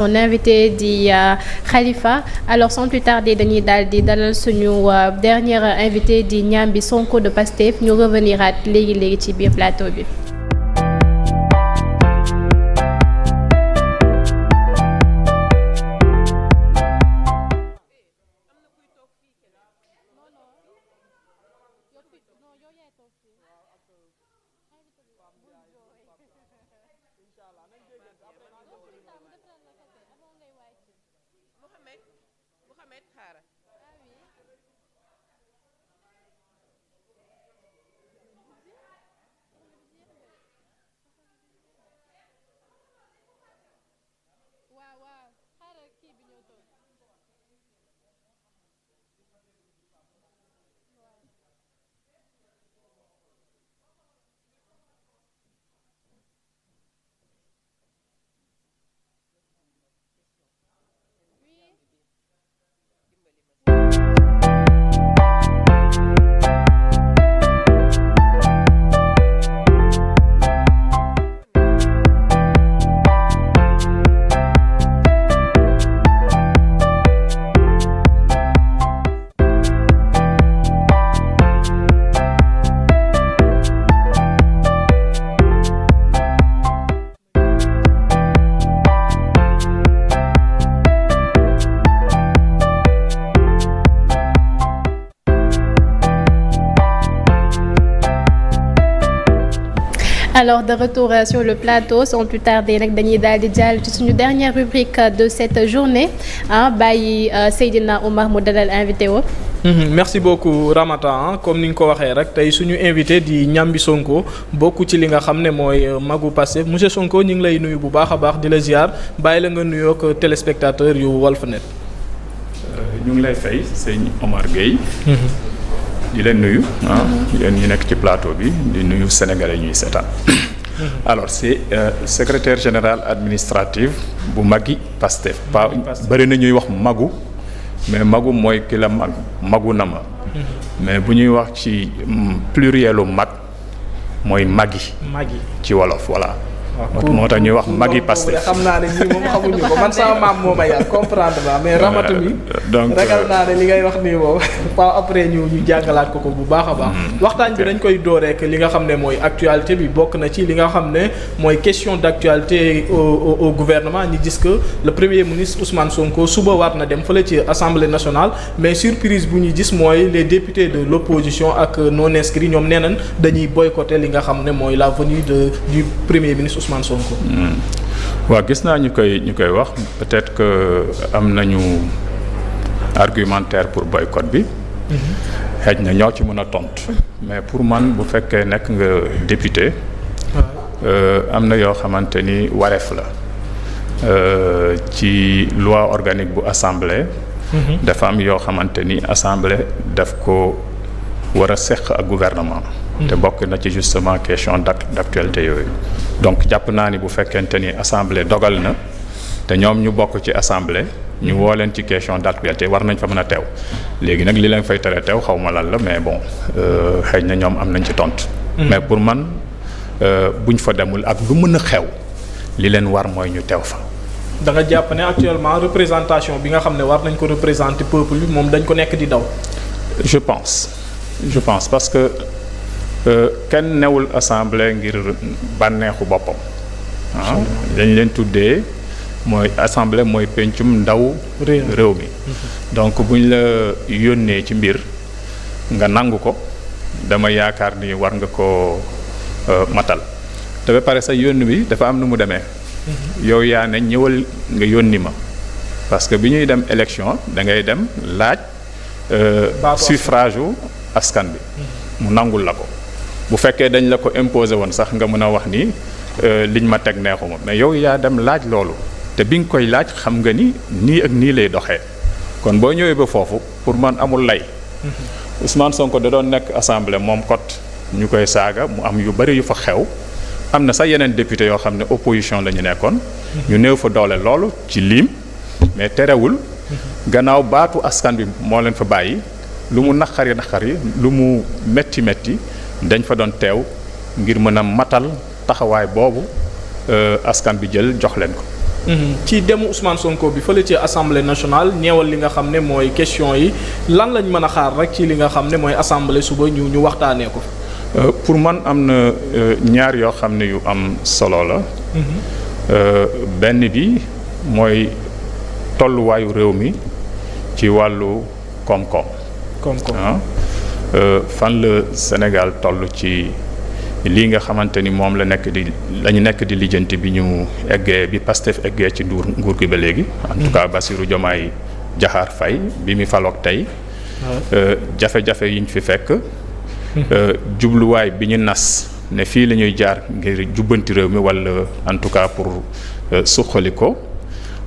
Mon invité dit Khalifa. Alors sans plus tarder dañuy daal di dalal suñu dernier invité di Niamby Sonko de Pastef ñu reveniraat léegi ci biir plateau bi. Alors de retour sur le plateau sans plus tarder nag dañuy daal di jàll ci suñu dernière rubrique de cette journée bàyyi Seydina Omar mu dalal invité wo merci beaucoup Ramata comme ni nga ko waxee rek tey suñu invité di Niamby Sonko bokk ci li nga xam ne mooy magu Pastef monsieur Sonko ñu ngi lay nuyu bu baax a baax di la ziar bàyyi la nga nuyoo ak téléspectateur yu Walfnet. ñu ngi lay fay sëñ Omar Gueye. di leen nuyu yéen ñi nekk ci plateau bi di nuyu sénégalais ñuy seetaan alors c'est secrétaire général administratif bu magi Pastef pas bëri na ñuy wax magu mais magu mooy ki la magu na ma mais bu ñuy wax ci plurielu mag mooy magi ci wolof voilà moo tax ñuy wax magi Pastef xam naa ne ñii moom xamuñu ko man sama maam moo ma yar comprendre naa mais ramatu mi donc ragal naa ne li ngay wax nii moom pas après ñu jàngalaat ko bu baax a baax waxtaan bi dañ koy door rek li nga xam ne mooy actualité bi bokk na ci li nga xam ne mooy question d'actualité au gouvernement ñi gis que le premier ministre Ousmane Sonko suba war na dem fële ci assemblée nationale mais surprise bu ñu gis mooy les députés de l'opposition ak non inscrits ñoom nee nañ dañuy boycotter li nga xam ne mooy la venue du premier ministre Ousmane Sonko. waaw gis naa ñu koy wax peut-être que am nañu argumentaire pour boycott bi. xëj na ñoo ci mën a tontu. mais pour man bu fekkee nekk nga député. am na yoo xamante ni wareef la. ci loi organique bu assemblée. dafa am yoo xamante ni assemblée daf ko war a seq ak gouvernement. te bokk na ci justement question d'actualité yooyu. donc jàpp naa ni bu fekkente ni assemblée dogal na te ñoom ñu bokk ci assemblée ñu woo leen ci question d'actualité war nañ fa mën a teew léegi nag li leen fay tere teew xaw ma lan la mais bon xëy na ñoom am nañ ci tontu. mais pour man buñ fa demul ak lu mën a xew li leen war mooy ñu teew fa. da nga jàpp ne actuellement représentation bi nga xam ne war nañ ko représenter peuple bi moom dañ ko nekk di daw. je pense parce que. kenn newul assemblée ngir bànneexu boppam dañ leen tuddee mooy assemblée mooy pencum ndaw réew mi donc buñ la yónnee ci mbir nga nangu ko dama yaakaar ni war nga ko matal te ba pare sa yónni bi dafa am nu mu demee yow yaa ne ñëwal nga yónni ma parce que bi ñuy dem élection da ngay dem laaj suffrage u askan bi mu nangul la ko bu fekkee dañ la ko imposer woon sax nga mën a wax ni liñ ma teg neexuma mais yow yaa dem laaj loolu te bi nga koy laaj xam nga ni nii ak nii lay doxee kon boo ñëwee ba foofu pour man amul lay. Ousmane Sonko da doon nekk assemblée moom kot ñu koy saaga mu am yu bari yu fa xew am na sax yeneen député yoo xam ne opposition la ñu nekkoon. ñu néew fa doole loolu ci lim mais terewul. gannaaw baatu askan bi moo leen fa bàyyi lu mu naqari lu mu metti dañ fa doon teew ngir mën a matal taxawaay boobu askan bi jël jox leen ko. ci demu Ousmane Sonko bi fële ci assemblée nationale ñeewal li nga xam ne mooy question yi lan lañ mën a xaar rek ci li nga xam ne mooy assemblée suba ñu waxtaanee ko. pour man am na ñaar yoo xam ne yu am solo la. benn bi mooy tolluwaayu réew mi ci wàllu koom-koom. fan la Sénégal toll ci lii nga xamante ni moom la ñu nekk di lijjanti bi ñu eggee bi Pastef eggee ci nguur gi ba léegi. en tout cas Bassirou Diomaye Diakhar Faye bi mu faloog tey. jafe-jafe yi ñu fi fekk. jubluwaay bi ñu nas ne fii la ñuy jaar ngir jubbanti réew mi walla en tout cas pour suqali ko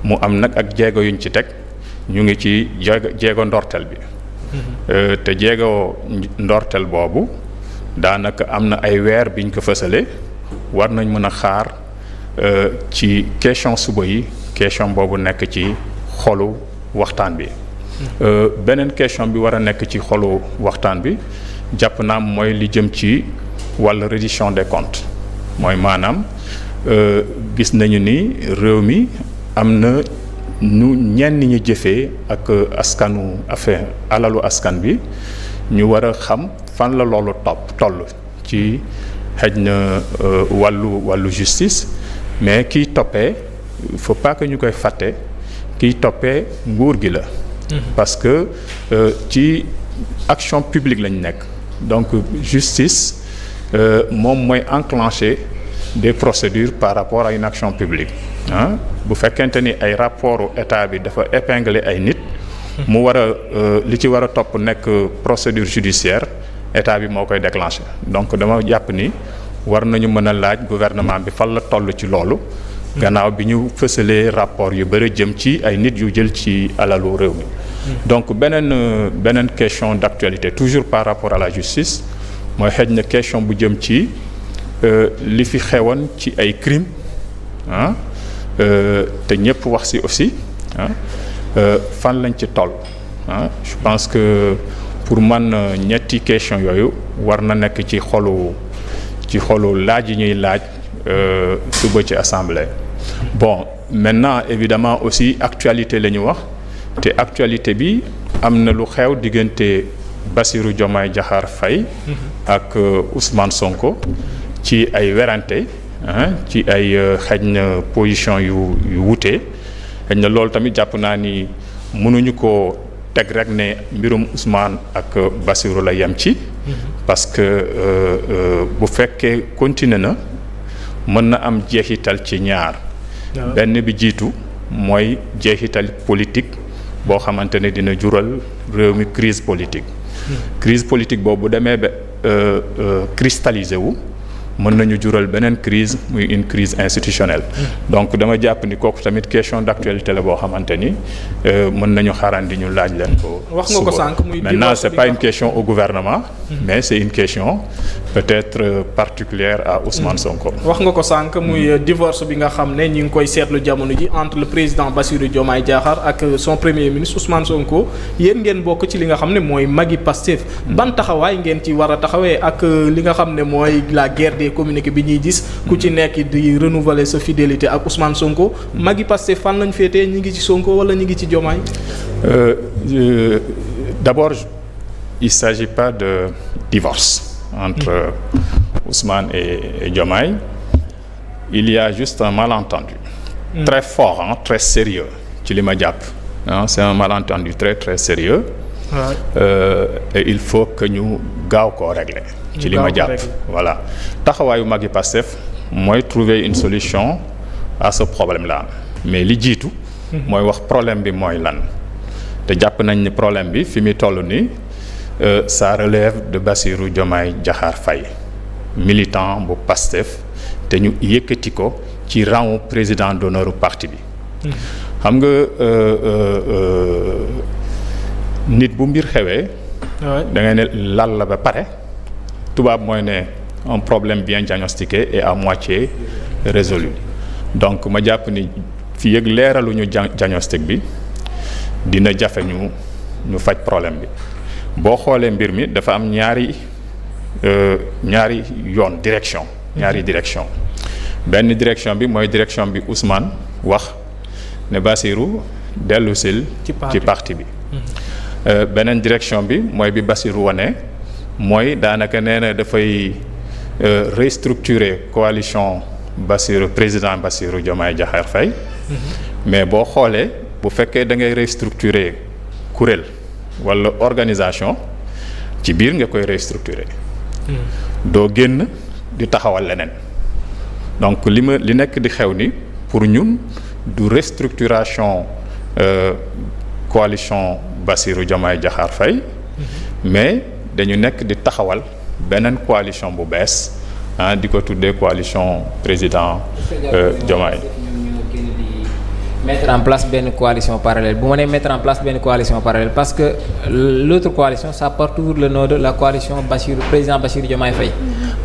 mu am nag ak jéego yuñ ci teg ñu ngi ci jéego ndorteel bi. te jéego ndorteel boobu daanaka am na ay weer biñ ko fësale war nañ mën a xaar ci question suba yi question boobu nekk ci xolu waxtaan bi. beneen question bi war a nekk ci xolu waxtaan bi jàpp naa mooy li jëm ci wàllu reddition des comptes mooy maanaam gis nañu ni réew mi am na ñu ñenn ñi jëfee ak askanu affaire alalu askan bi ñu war a xam fan la loolu toll ci xëj na wàllu justice mais kiy toppee il faut pas que ñu koy fàtte kiy toppee nguur gi la. parce que ci action publique lañ nekk donc justice moom mooy enclencher des procédures par rapport à une action publique bu fekkente ni ay rapportu état bi dafa épingler ay nit mu war a li ci war a topp nekk procédure judiciaire état bi moo koy déclencher donc dama jàpp ni war nañu mën a laaj gouvernement bi fan la toll ci loolu gannaaw bi ñu fësalee rapport yu bëri jëm ci ay nit yu jël ci alalu réew mi donc beneen question d'actualité toujours par rapport à la justice mooy xëj na question bu jëm ci li fi xewoon ci ay crimes te ñëpp wax ci aussi fan lañ ci toll je pense que pour man ñetti question yooyu war na nekk ci xolu laaj yi ñuy laaj suba ci assemblée. Bon maintenant évidemment aussi actualité la ñu wax te actualité bi am na lu xew diggante Bassirou Diomaye Diakhar Faye ak Ousmane Sonko ci ay werante ci ay xëj na position yu wute xëj na loolu tamit jàpp naa ni mënuñu ko teg rek ne mbirum Ousmane ak Bassirou la yem ci parce que bu fekkee continuer na mën na am jeexital ci ñaar benn bi jiitu mooy jeexital politique boo xamante ne dina jural réew mi crise politique crise politique boobu bu demee ba cristallisé wu mën nañu jural beneen crise muy une crise institutionnelle donc dama jàpp ni kooku tamit question d'actualité la boo xamante ni mën nañu xaarandi ñu laaj leen ko wax nga ko sànq muy maintenant c'est pas une question au gouvernement mais c'est une question peut-être particulière à Ousmane Sonko. wax nga ko sànq muy divorce bi nga xam ne ñi ngi koy seetlu jamono ji entre le président Bassirou Diomaye Diakhar ak son premier ministre Ousmane Sonko yéen ngeen bokk ci li nga xam ne mooy magi Pastef ban taxawaay ngeen ci war a taxawee ak li nga xam ne mooy la guerre des communiqués bi ñuy gis ku ci nekk di renouveler sa fidélité ak Ousmane Sonko magi Pastef fan lañ féetee ñi ngi ci Sonko wala ñi ngi ci Diomaye. D'abord il s'agit pas de divorce entre Ousmane et Diomaye. Il y a juste un malentendu très fort très sérieux ci li ma jàpp c'est un malentendu très très sérieux et il faut que ñu gaaw koo régler ci li ma jàpp voilà taxawaayu magi Pastef mooy trouver une solution à ce problème-là mais li jiitu mooy wax problème bi mooy lan te jàpp nañ ni problème bi fi muy toll nii ça relève de Bassirou Diomaye Diakhar Faye militant bu Pastef te ñu yëkkati ko ci rang président d'honneur u parti bi xam nga nit bu mbir xewee da ngay ne lal la ba pare tubaab mooy ne un problème bien diagnostiqué et à moitié résolu donc ma jàpp ni fii ak leeraluñu diagnostic bi dina jafe ñu faj problème bi boo xoolee mbir mi dafa am ñaari yoon direction ñaari direction benn direction bi mooy direction bi Ousmane wax ne Bassirou dellusil ci parti bi. beneen direction bi mooy bi Bassirou wane mooy daanaka nee na dafay restructurer coalition président Bassirou Diomaye Diakhar Faye. mais boo xoolee bu fekkee da ngay restructurer kuréel walla organisation ci biir nga koy restructurer. doo génn di taxawal leneen. donc li nekk di xew ni pour ñun du restructuration coalition Bassirou Diomaye Diakhar Faye. mais dañu nekk di taxawal beneen coalition bu bees di ko tuddee coalition président Diomaye. mettre en place benn coalition parallèle bu ma nee mettre en place benn coalition parallèle parce que l'autre coalition ça porte toujours le nom de la coalition président Bassirou Diomaye Faye.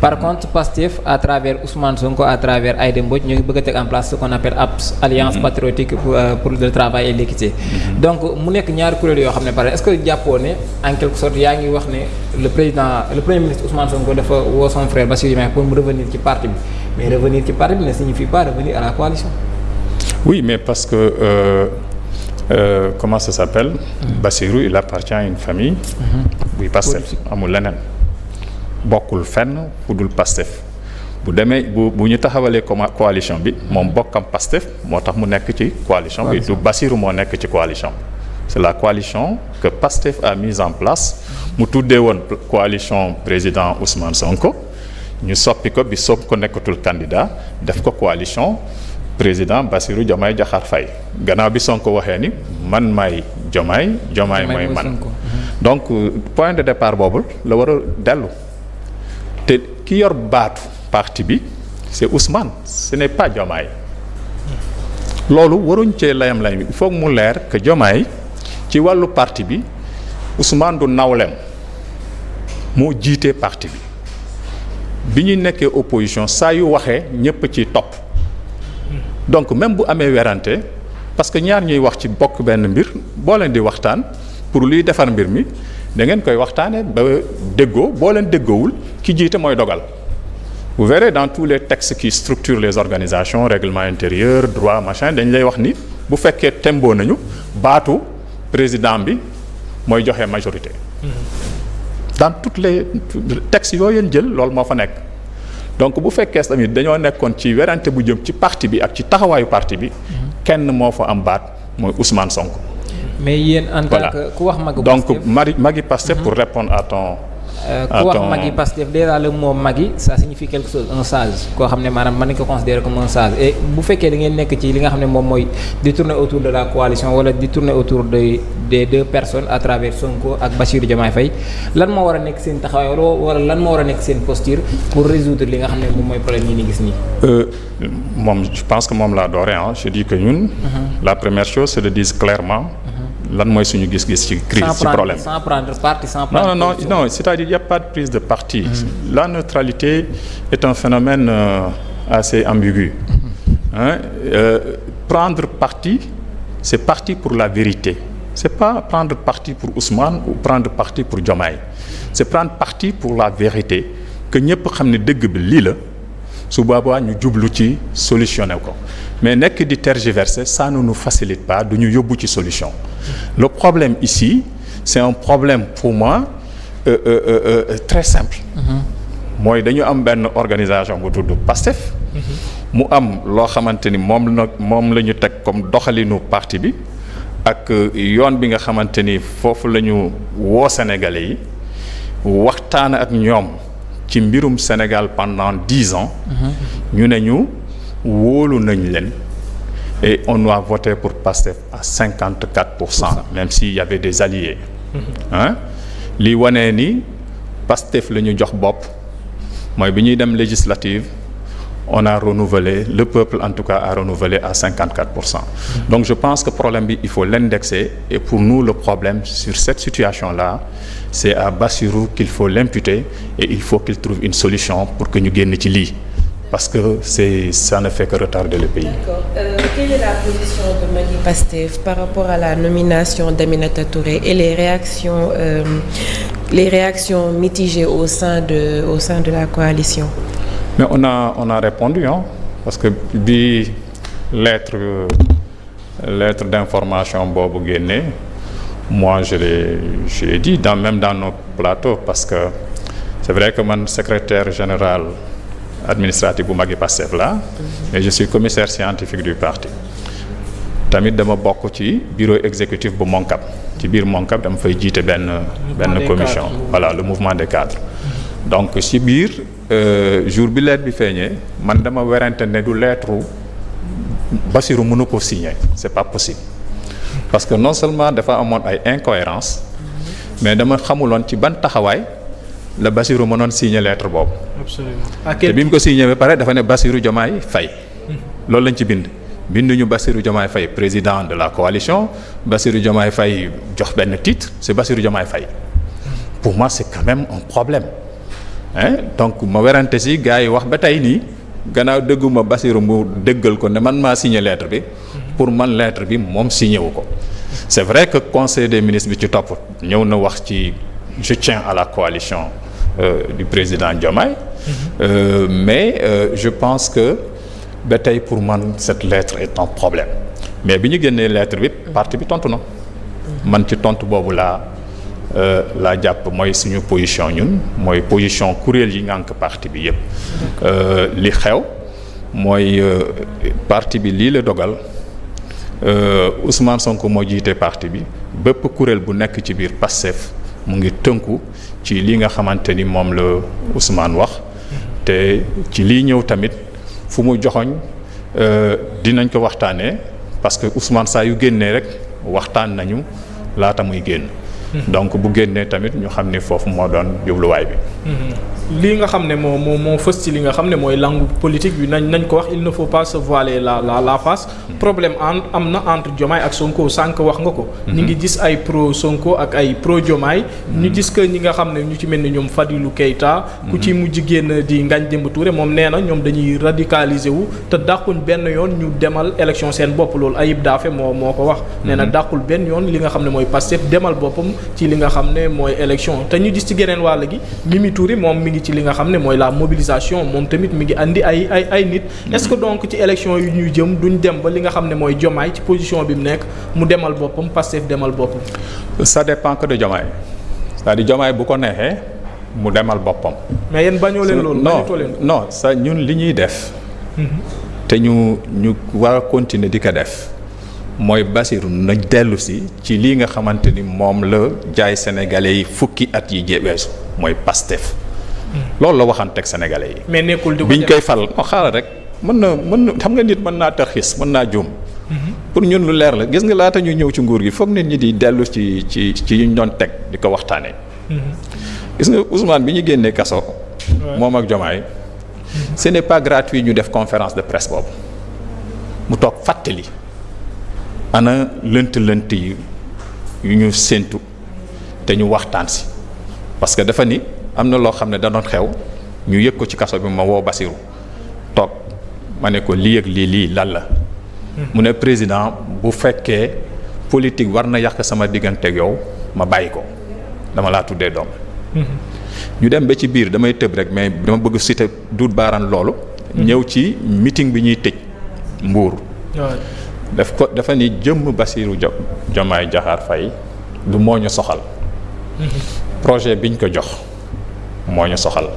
par contre Pastef à travers Ousmane Sonko à travers Aïda Mbodj ñu ngi bëgg a teg en place ce qu'on appelle APS alliance patriotique pour le travail et l'équité. donc mu nekk ñaari kuréel yoo xam ne parallèle est-ce que jàppoo ne en quelque sorte yaa ngi wax ne le premier ministre Ousmane Sonko dafa woo son frère Bassirou Diomaye pour mu revenir ci parti bi mais revenir ci parti bi ne signifie pas revenir à la coalition. Oui, mais parce que comment ça s'appelle? Bassirou, il appartient à une famille. buy Pastef amul leneen bokkul fenn fu dul Pastef bu demee bu ñu taxawalee coalition bi moom bokkam Pastef moo tax mu nekk ci coalition bi du Bassirou moo nekk ci coalition bi. c'est la coalition que Pastef a mise en place mu tuddee woon coalition président Ousmane Sonko ñu soppi ko bi Sonko nekkatul candidat def ko coalition président Bassirou Diomaye Diakhar Faye gannaaw bi Sonko waxee ni man maay Diomaye mooy man. donc point de départ boobu la war a dellu te ki yor baatu parti bi c'est Ousmane ce n'est pas Diomaye. loolu waruñ cee layam il faut mu leer que Diomaye ci wàllu parti bi Ousmane du nawleem moo jiite parti bi ñu nekkee opposition saa yu waxee ñëpp ci topp. donc même bu amee werante parce que ñaar ñuy wax ci bokk benn mbir boo leen di waxtaan pour luy defar mbir mi da ngeen koy waxtaanee ba déggoo boo leen déggoowul ki jiite mooy dogal. vous verrez dans tous les textes qui structurent les organisations règlement intérieur droit machin dañ lay wax ni bu fekkee temboo nañu baatu président bi mooy joxe majorité. dans toutes les textes yoo yéen jël loolu moo fa nekk. donc bu fekkee tamit dañoo nekkoon ci werante bu jëm ci parti bi ak ci taxawaayu parti bi kenn moo fa am baat mooy Ousmane Sonko. mais yéen en tant que ku wax Magui Pastef donc Magui Pastef pour répondre à ton. ku wax Magui Pastef déjà le mot Magui ça signifie quelque chose un sage koo xam ne maanaam mën nañu ko considérer comme un sage et bu fekkee da ngeen nekk ci li nga xam ne moom mooy di tourner autour de la coalition wala di tourner autour des deux personnes à travers Sonko ak Bassirou Diomaye Faye lan moo war a nekk seen taxawaay wala lan moo war a nekk seen posture pour résoudre li nga xam ne moom mooy problème yi ni gis nii. moom je pense que moom laa dooree je dis que ñun. la première chose c'est de dire clairement. lan mooy suñu gis-gis ci crise ci problème sans prendre parti sans prendre non c'est-à-dire il y a pas de prise de parti. La neutralité est un phénomène assez ambigu. Prendre parti c'est parti pour la vérité c'est pas prendre parti pour Ousmane ou prendre parti pour Diomaye c'est prendre parti pour la vérité que ñëpp xam ne dëgg bi lii la su boobaa ñu jublu ci solutionner ko mais nekk di tergiverser ça ne nous facilite pas du ñu yóbbu ci solution. Le problème ici c'est un problème pour moi très simple. mooy dañu am benn organisation bu tudd PASTEF. mu am loo xamante ni moom la ñu teg comme doxalinu parti bi ak yoon bi nga xamante ni foofu la ñu woo Sénégalais yi waxtaan ak ñoom ci mbirum Sénégal pendant 10 ans. ñu ne ñu wóolu nañ leen. Et on doit voter pour PASTEF à 54%, même s'il y avait des alliés. li wane ni PASTEF la ñu jox bopp mooy bi ñuy dem législative on a renouvelé le peuple en tout cas a renouvelé à 54%. Donc je pense que problème bi il faut l'indexer et pour nous le problème sur cette situation-là c'est à Bassirou qu'il faut l'imputer et il faut qu'il trouve une solution pour que ñu génn ci lii. Parce que ça ne fait que retarder le pays. D'accord. Quelle est la position de Magui Pastef par rapport à la nomination d'Aminata Touré et les réactions mitigées au sein de la coalition? Mais on a répondu parce que bi lettre lettre d'information boobu génnee moi je l'ai dit même dans nos plateaux parce que c'est vrai que man secrétaire général administratif bu magi Pastef la mais je suis commissaire scientifique du parti tamit dama bokk ci bureau exécutif bu MONCAP ci biir MONCAP dama fay jiite benn commission voilà le mouvement des cadres donc ci biir jour bi lettre bi feeñee man dama werante ne du lettre Bassirou mënu ko signer c'est pas possible parce que non seulement dafa amoon ay incohérences mais dama xamuloon ci ban taxawaay la Bassirou mënoon signer lettre boobu. absolument te bi mu ko signer ba pare dafa ne Bassirou Diomaye Faye loolu lañ ci binduñu Bassirou Diomaye Faye président de la coalition Bassirou Diomaye Faye jox benn titre c'est Bassirou Diomaye Faye pour moi c'est quand même un problème donc ma werante si gars yi wax ba tey nii gannaaw dëgguma Bassirou mu dëggal ko ne man maa signé lettre bi pour man lettre bi moom signé wu ko c'est vrai que conseil des ministres bi ci topp ñëw na wax ci je tiens à la coalition du président Diomaye mais je pense que ba tey pour man cette lettre est un problème mais bi ñu génnee lettre bi parti bi tontu na man ci tontu boobu laa jàpp mooy suñu position ñun mooy position kuréel yi ngànk parti bi yépp li xew mooy parti bi lii la dogal Ousmane Sonko moo jiite parti bi bépp kuréel bu nekk ci biir Pastef mu ngi tënku ci li nga xamante ni moom la Ousmane wax te ci lii ñëw tamit fu mu joxoñ dinañ ko waxtaanee parce que Ousmane saa yu génnee rek waxtaan nañu laata muy génn donc bu génnee tamit ñu xam ne foofu moo doon jubluwaay bi. lii nga xam ne moo fës ci li nga xam ne mooy langue politique bi nañ ko wax il ne faut pas se voiler la face. problème am na entre Diomaye ak Sonko sànq wax nga ko. ñi ngi gis ay pro Sonko ak ay pro Diomaye. ñu gis que ñi nga xam ne ñu ci mel ni ñoom Fadilou Keita. ku ci mujj génn di Ngagne Demba Touré moom nee na ñoom dañuy radicaliser wu te dàquñ benn yoon ñu demal élection seen bopp loolu Ayib Daffé moo ko wax. nee na dàqul benn yoon li nga xam ne mooy Pastef demal boppam ci li nga xam ne mooy élection te ñu gis ci geneen wàll gi Mimi Touré moom mi ngi ci li nga xam ne mooy la mobilisation moom tamit mi ngi andi ay nit. est-ce que donc ci élection yu ñuy jëm duñ dem ba li nga xam ne mooy Diomaye ci position bi mu nekk mu demal boppam Pastef demal boppam. ça dépend que de Diomaye c'est-à-dire Diomaye bu ko neexee mu demal boppam. mais yéen bañoo leen loolu. non ça ñun li ñuy def. te ñu war a continuer di ko def. mooy Bassirou na dellu si ci lii nga xamante ni moom la jaay sénégalais yi fukki at yi weesu mooy Pastef loolu la waxanteeg sénégalais yi. mais nekkul di ko biñ koy fal moo xaaral rek mën na xam nga nit mën naa tarxis mën naa juum. pour ñun lu leer la gis nga laata ñu ñëw ci nguur gi foog nit ñi di dellu ci yi ñu doon teg di ko waxtaanee. gis nga Ousmane bi ñu génnee kaso. moom ak Diomaye. ce n'est pas gratuit ñu def conférence de presse boobu mu toog fàttali. ana lënt yi yu ñu séentu te ñu waxtaan si parce que dafa ni am na loo xam ne da doon xew ñu yëg ko ci kaso bi ma woo Bassirou toog ma ne ko lii ak lii lan la. mu ne président bu fekkee politique war na yàq sama diggante ak yow ma bàyyi ko dama laa tuddee doom. ñu dem ba ci biir damay tëb rek mais dama bëgg citer duut baaraan loolu. ñëw ci meeting bi ñuy tëj Mbour. dafa ni jëmm Bassirou Diomaye Diakhar Faye du moo ñu soxal. projet biñ ko jox moo ñu soxal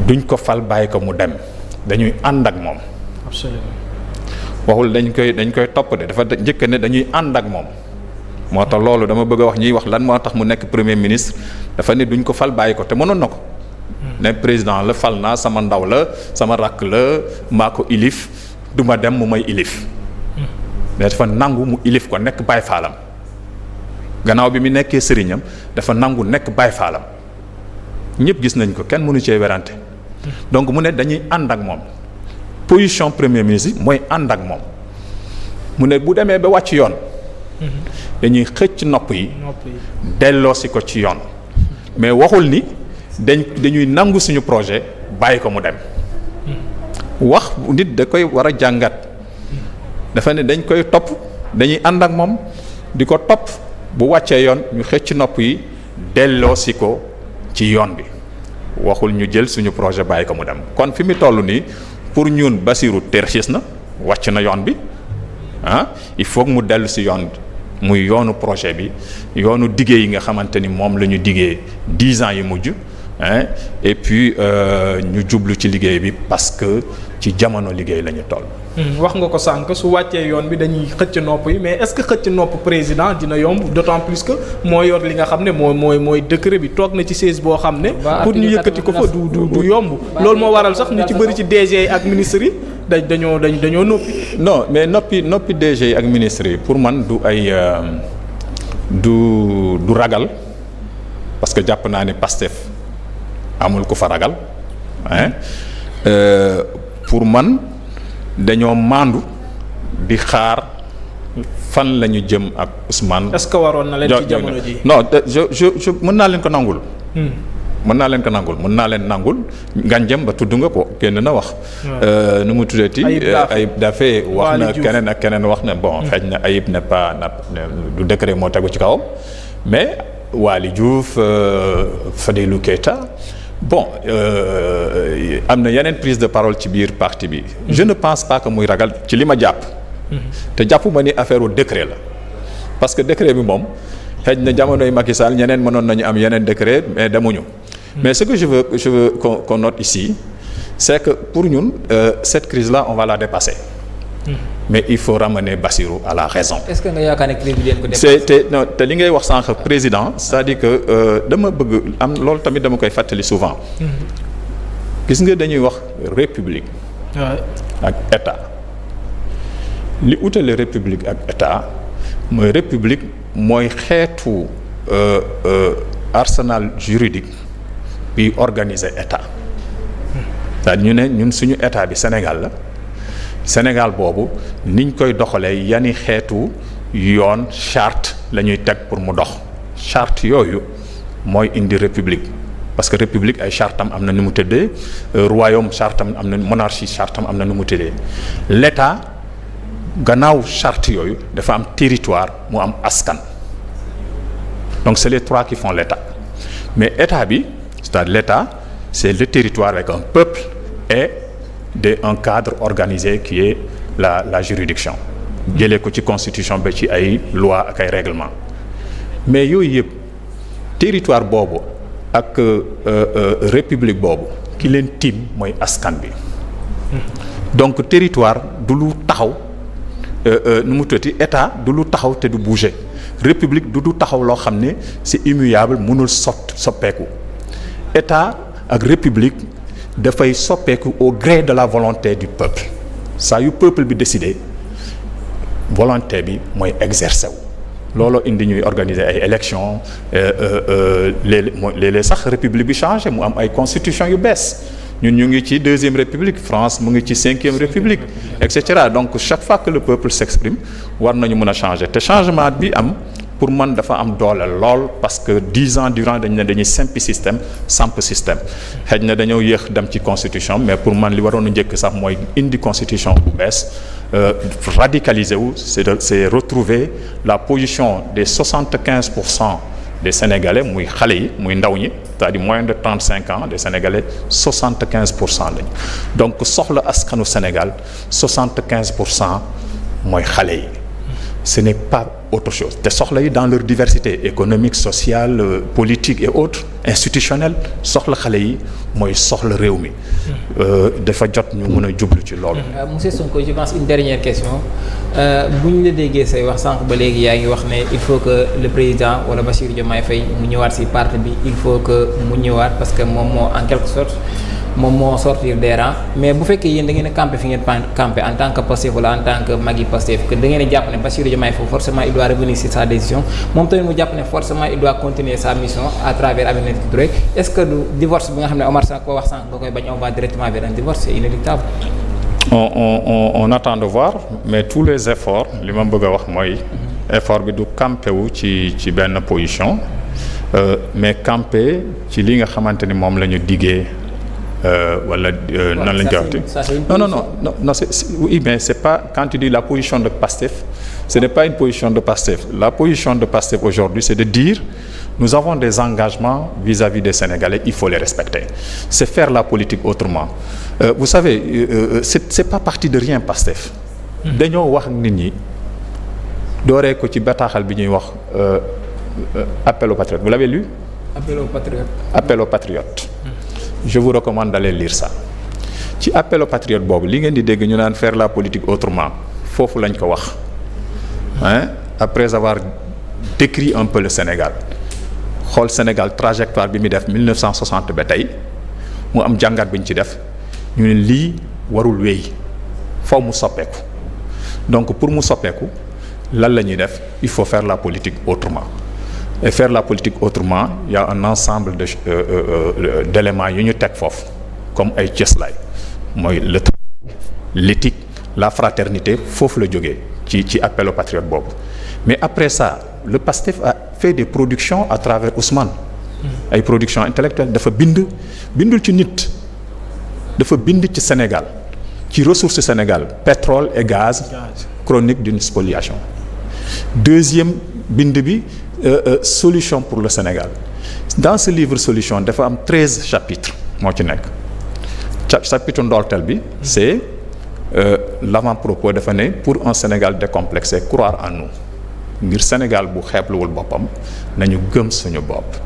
duñ ko fal bàyyi ko mu dem dañuy ànd ak moom. absolument. waxul dañ koy topp de dafa njëkk ne dañuy ànd ak moom moo tax loolu dama bëgg a wax ñuy wax lan moo tax mu nekk premier ministre dafa ne duñ ko fal bàyyi ko te mënoon na ko. ne président la fal naa sama ndaw la sama rakk la maa ko ilif. du ma dem mu may ilif mais dafa nangu mu ilif ko nekk baay faalam gannaaw bi mu nekkee sëriñam dafa nangu nekk baay faalam ñëpp gis nañ ko kenn mënu cee werante donc mu ne dañuy ànd ak moom position premier ministre mooy ànd ak moom mu ne bu demee ba wàcc yoon dañuy xëcc nopp yi delloosi ko ci yoon mais waxul ni dañuy nangu suñu projet bàyyi ko mu dem wax nit da koy war a jàngat dafa ne dañ koy topp dañuy ànd ak moom di ko topp bu wàccee yoon ñu xëcc nopp yi delloosi ko ci yoon bi waxul ñu jël suñu projet bàyyi ko mu dem kon fi mu toll nii pour ñun Bassirou terxis na wàcc na yoon bi il faut que mu dellu ci yoon muy yoonu projet bi yoonu diggé yi nga xamante ni moom la ñu diggee 10 ans yi mujj et puis ñu jublu ci liggéey bi parce que ci jamono liggéey la ñu toll. wax nga ko sànq su wàccee yoon bi dañuy xëcc nopp yi mais est-ce que xëcc nopp président dina yomb d'autant plus que moo yor li nga xam ne mooy décret bi toog na ci siège boo xam ne. pour ñu yëkkati ko fa du yomb. loolu moo waral sax ñu ci bëri ci DG yi ak ministres yi dañoo noppi. non mais noppi DG yi ak ministres yi pour man du ay du ragal parce que jàpp naa ne Pastef amul ku fa ragal pour man. dañoo maandu di xaar fan la ñu jëm ak Ousmane. est-ce que waroon na leen ci jamono ji. non je mën naa leen ko nangul. mën naa leen nangul Ngagne ba tudd nga ko kenn na wax. nu mu tuddati. Ayib Daffé wax na keneen ak keneen wax na bon xëy na Ayib n'est pas du décret moo tegu ci kawam mais Waly Diouf Fadilou Keita. bon am na yeneen prise de parole ci biir parti bi. je ne pense pas que muy ragal ci li ma jàpp. te jàppuma ni affaire u décret la parce que décret bi moom xëy na jamonoy Macky Sall ñeneen mënoon nañu am yeneen décret mais demuñu. mais ce que je veux qu'on note ici c'est que pour ñun cette crise là on va la dépasser. mais il faut ramener Bassirou à la raison. est-ce que nga yaakaar ne crise bi leen ko dépasser. te li ngay wax sànq président c'est-à-dire que dama bëgg am loolu tamit dama koy fàttali souvent. gis nga dañuy wax république. ak état. li utale république ak état mooy république mooy xeetu arsenal juridique bi organiser état. c'est-à-dire ñu ne ñun suñu état bi Sénégal la. Sénégal boobu niñ koy doxalee yani xeetu yoon charte la ñuy teg pour mu dox charte yooyu mooy indi république parce que république ay charte am na nu mu tëddee royaume charte am na monarchie charte am na nu mu tëddee l'état gannaaw charte yooyu dafa am territoire mu am askan donc c'est les trois qui font l'état mais état bi c'est-à-dire l'état c'est le territoire avec un peuple et un cadre organisé qui est la juridiction jëlee ko ci constitution ba ci ay loi ak ay règlement mais yooyu yëpp territoire boobu ak république boobu ki leen tiim mooy askan bi donc territoire du lu taxaw nu mu tuddati état du lu taxaw te du bouger république du taxaw loo xam ne c'est immuable mënul soppeeku état ak république dafay soppeeku au gré de la volonté du peuple saa yu peuple bi décidé volonté bi mooy exercer wu looloo indi ñuy organiser ay élections léeg-léeg sax république bi changé mu am ay constitution yu bees ñun ñu ngi ci deuxième république France mu ngi ci cinquième république et cetera donc chaque fois que le peuple s'exprime war nañu mën a changer te changement bi am pour man dafa am doole lool parce que 10 ans durant dañuy simpi système samp système xëy na dañoo yéex dem ci constitution mais pour man li waroon a njëkk sax mooy indi constitution bu bees radicaliser wu c'est retrouver la position des 75% des Sénégalais muy xale yi muy ndaw ñi c'est-à-dire moins de 35 ans des Sénégalais 75% lañu donc soxla askanu Sénégal 75% mooy xale yi. Ce n'est pas autre chose te soxla yi dans leur diversité économique sociale politique et autres institutionnelle soxla xale yi mooy soxla réew mi dafa jot ñu mën a jublu ci loolu. Monsieur Sonko je pense une dernière question bu ñu la déggee say wax sànq ba léegi yaa ngi wax ne il faut que le président wala Bassirou Diomaye Faye mu ñëwaat ci parti bi il faut que mu ñëwaat parce que moom moo en quelque sorte moom moo sortir des rangs mais bu fekkee yéen da ngeen a campé fi ngeen campé en tant que Pastef wala en tant que Magui Pastef que da ngeen a jàpp ne Bassirou Diomaye Faye forcément il doit revenir sur sa décision moom tamit mu jàpp ne forcément il doit continuer sa mission à travers Aminata Touré est-ce que du divorce bi nga xam ne Omar Sarr ko wax sànq nga koy bañ on va directement vers un divorce c'est inéluctable. on attend de voir mais tous les efforts li ma bëgg a wax mooy. effort bi du campé wu ci benn position mais campé ci li nga xamante ni moom la ñu diggee. Wala nan lañ koy waxee non oui mais c'est pas quand tu dis la position de Pastef ce n'est pas une position de Pastef la position de Pastef aujourd'hui c'est de dire nous avons des engagements vis-à-vis des Sénégalais il faut les respecter c'est faire la politique autrement vous savez c'est pas parti de rien Pastef dañoo wax ak nit ñi dooree ko ci bataaxal bi ñuy wax appel aux patriotes. Vous l'avez lu? Appel aux patriotes. Appel aux patriotes. Je vous recommande d'aller lire ça. ci appel aux patriotes boobu li ngeen di dégg ñu naan faire la politique autrement foofu lañ ko wax après avoir décrit un peu le Sénégal xool Sénégal trajectoire bi muy def 1960 ba tey mu am jàngat bi ñu ci def ñu ne lii warul wéy faw mu soppeeku donc pour mu soppeeku lan la ñuy def il faut faire la politique autrement et faire la politique autrement il y a un ensemble d'éléments yu ñu teg foofu comme ay cëslaay mooy le travail, l'éthique, la fraternité foofu la jógee ci appel aux patriotes boobu mais après ça le PASTEF a fait des productions à travers Ousmane ay productions intellectuelles dafa bindul ci nit dafa bind ci Sénégal ci ressources Sénégal pétrole et gaz chronique d'une spoliation deuxième bind bi solution pour le Sénégal dans ce livre solution dafa am 13 chapitres moo ci nekk chapitre ndorteel bi c'est l'avant-propos dafa ne pour un Sénégal décomplexé croire en nous ngir Sénégal bu xeebluwul boppam nañu gëm suñu bopp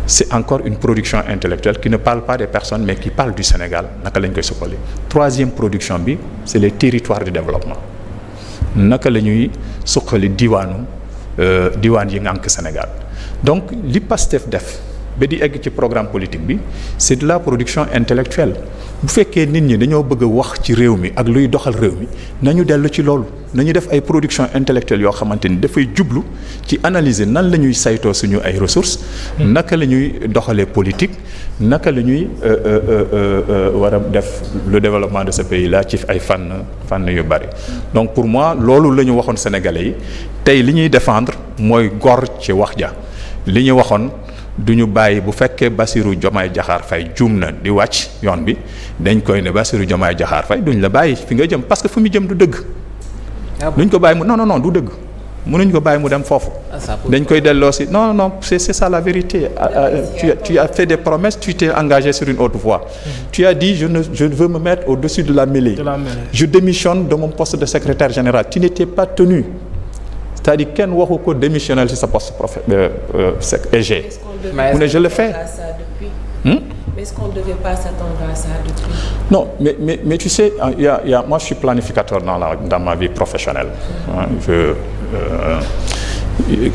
c'est encore une production intellectuelle qui ne parle pas des personnes mais qui parle du Sénégal naka lañ koy suqali troisième production bi c'est les territoires de développement naka la ñuy suqali diwaan yi ngànk Sénégal donc li PASTEF def ba di egg ci programme politique bi c'est de la production intellectuelle bu fekkee nit ñi dañoo bëgg a wax ci réew mi ak luy doxal réew mi nañu dellu ci loolu nañu def ay production intellectuelle yoo xamante ni dafay jublu ci analyser nan la ñuy saytoo suñu ay ressources naka la ñuy doxalee politique naka la ñuy war a def le développement de ce pays là ci ay fànn yu bari donc pour moi loolu la ñu waxoon sénégalais yi tey li ñuy défendre mooy gor ci wax ja li ñu waxoon du ñu bàyyi bu fekkee Bassirou Diomaye Diakhar Faye juum na di wàcc yoon bi dañ koy ne Bassirou Diomaye Diakhar Faye duñ la bàyyi fi nga jëm parce que fu mu jëm du dëgg. duñ ko bàyyi mu non du dëgg mënuñ ko bàyyi mu dem foofu. dañ koy delloo si non c'est ça la vérité. tu as fait des promesses tu t'es engagé sur une autre voie. Tu as dit je veux me mettre au-dessus de la mêlée. Je démissionne de mon poste de secrétaire général. Tu n'étais pas tenu. C'est-à-dire kenn waxu ko démissionnel ci sa poste EG. mu ne je le fais. Mais est-ce qu'on ne devait pas s'attendre à ça depuis? Non, mais tu sais, moi je suis planificateur dans ma vie professionnelle.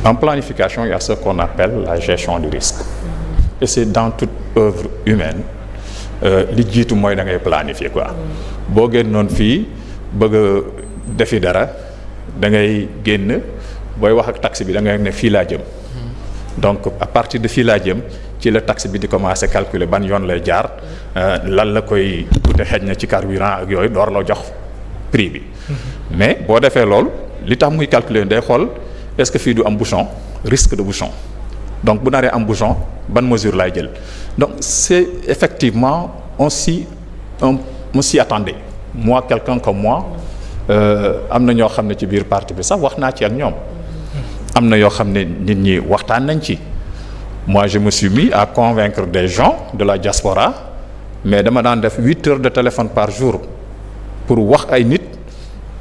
En planification, il y a ce qu'on appelle la gestion du risque. Et c'est dans toute œuvre humaine. Li jiitu mooy da ngay planifier quoi. Boo génnoon fii bëgg a defi dara da ngay génn booy wax ak taxi bi da ngay ne fii laa jëm. Donc à partir de fii laa jëm ci la taxi bi di commencer calculer ban yoon lay jaar lan la koy coûter xëj na ci carburant ak yooyu door la jox prix bi. Mais boo defee loolu li tax muy calculer day xool est-ce que fii du am bouchon risque de bouchon donc bu naree am bouchon ban mesure lay jël donc c'est effectivement on s'y attendait moi quelqu'un comme moi am na ñoo xam ne ci biir parti bi sax wax naa ci ak ñoom. am na yoo xam ne nit ñi waxtaan nañ ci moi je me suis mis à convaincre des gens de la diaspora mais dama daan def 8 heures de téléphone par jour pour wax ay nit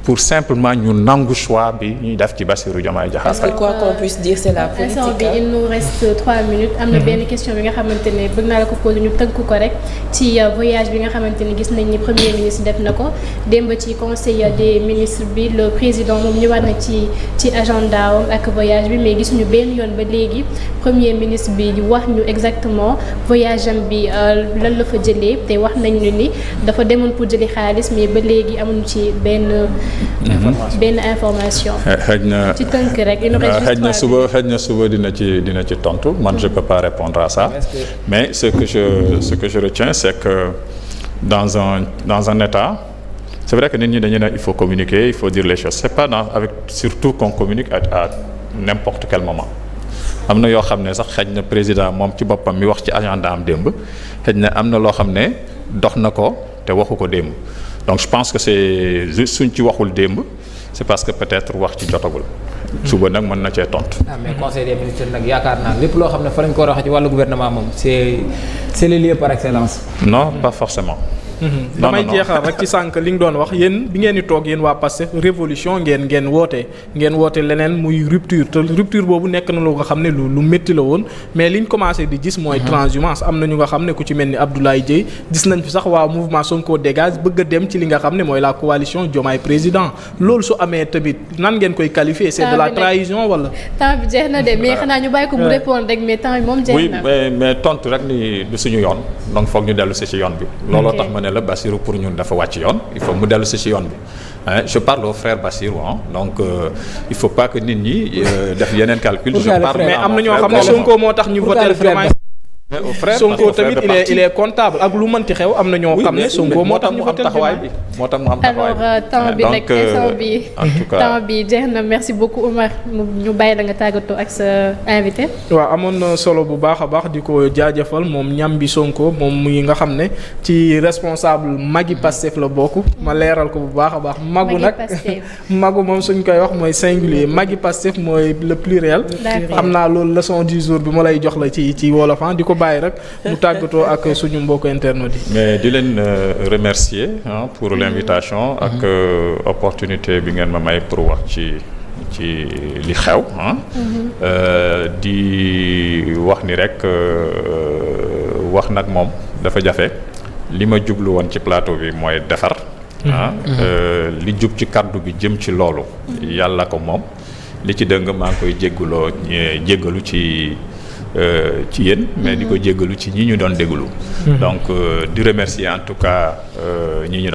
pour simplement ñu nangu choix bi ñuy def ci Bassirou Diomaye Diakhar Faye. Parce que quoi qu'on puisse dire c'est la politique. Instant bi il nous reste 3 minutes. am na benn question bi nga xamante ne bëgg naa la ko poser ñu tënk ko rek ci voyage bi nga xamante ne gis nañ ni premier ministre def na ko démb ci conseil des ministres bi le président moom ñëwaat na ci agenda am ak voyage bi mais gisuñu benn yoon ba léegi premier ministre bi di wax ñu exactement voyage am bi lan la fa jëlee te wax nañ ni dafa demoon pour jëli xaalis mais ba léegi amuñu ci benn information. xëj na ci tënk rek xëj na suba dina ci tontu man je peux pas répondre à ça mais ce que je retiens c'est que dans un état c'est vrai que nit ñi dañu ne il faut communiquer il faut dire les choses c'est pas avec surtout qu'on communique à n'importe quel moment am na yoo xam ne sax xëj na président moom ci boppam mi wax ci agenda am démb xëj na am na loo xam ne dox na ko te waxu ko démb donc je pense que c'est juste suñ ci waxul démb c'est parce que peut-être wax ci jotagul. suba nag mën na cee tontu. mais conseil des ministres nag yaakaar naa lépp loo xam ne fa lañ ko war a wax ci wàllu gouvernement moom c'est le lieu par excellence. Non, pas forcément. damay jeexal rek ci sànq li nga doon wax yéen bi ngeen di toog yéen waa Pastef révolution ngeen woote leneen muy rupture te rupture boobu nekk na lu nga xam ne lu métti la woon mais liñ commencé di gis mooy transhumance am na ñu nga xam ne ku ci mel ni Abdoulaye Dièye gis nañ fi sax waa mouvement Sonko dégage bëgg a dem ci li nga xam ne mooy la coalition Diomaye président loolu su amee tamit nan ngeen koy qualifier c'est de la trahison wala. temps bi jeex na de mais xanaa ñu bàyyi ko mu répondre rek mais temps bi moom jeex na. oui mais tontu rek ni du suñu yoon donc foog ñu dellu si ci yoon bi. looloo tax ma ne la Bassirou pour ñun dafa wàcc yoon il faut mu dellu si ci yoon bi. Je parle au frère Bassirou donc il faut pas que nit ñi def yeneen calcul. je parle mais am na ñoo xam ne Sonko moo tax ñu voté Diomaye. Sonko tamit il est comptable ak lu mënti xew am na ñoo xam ne Sonko moo tax mu am taxawaay bi moo tax mu am taxawaay bi alors temps bi nag instant bi en tout cas temps bi jeex na merci beaucoup Oumar ñu bàyyi la nga tàggatoo ak sa invité. waaw amoon na solo bu baax a baax di ko jaajëfal moom Ñambi Sonko moom muy nga xam ne ci responsable magi Pastef la bokk ma leeral ko bu baax a baax. magu nag magu moom suñ koy wax mooy singulier magi Pastef mooy le pluriel. xam naa loolu leçon du jour bi ma lay jox la ci wolofan di ko bàyyi rek mu tàggatoo ak suñu mbokk internet yi. mais di leen remercier pour l'invitation ak opportunité bi ngeen ma may pour wax ci li xew di wax ni rek wax nag moom dafa jafe li ma jublu woon ci plateau bi mooy defar li jub ci kaddu bi jëm ci loolu yàlla ko moom li ci dëng maa ngi koy jéggalu ci yéen mais di ko jéggalu ci ñi ñu doon déglu donc di remercier en tout cas ñi ñu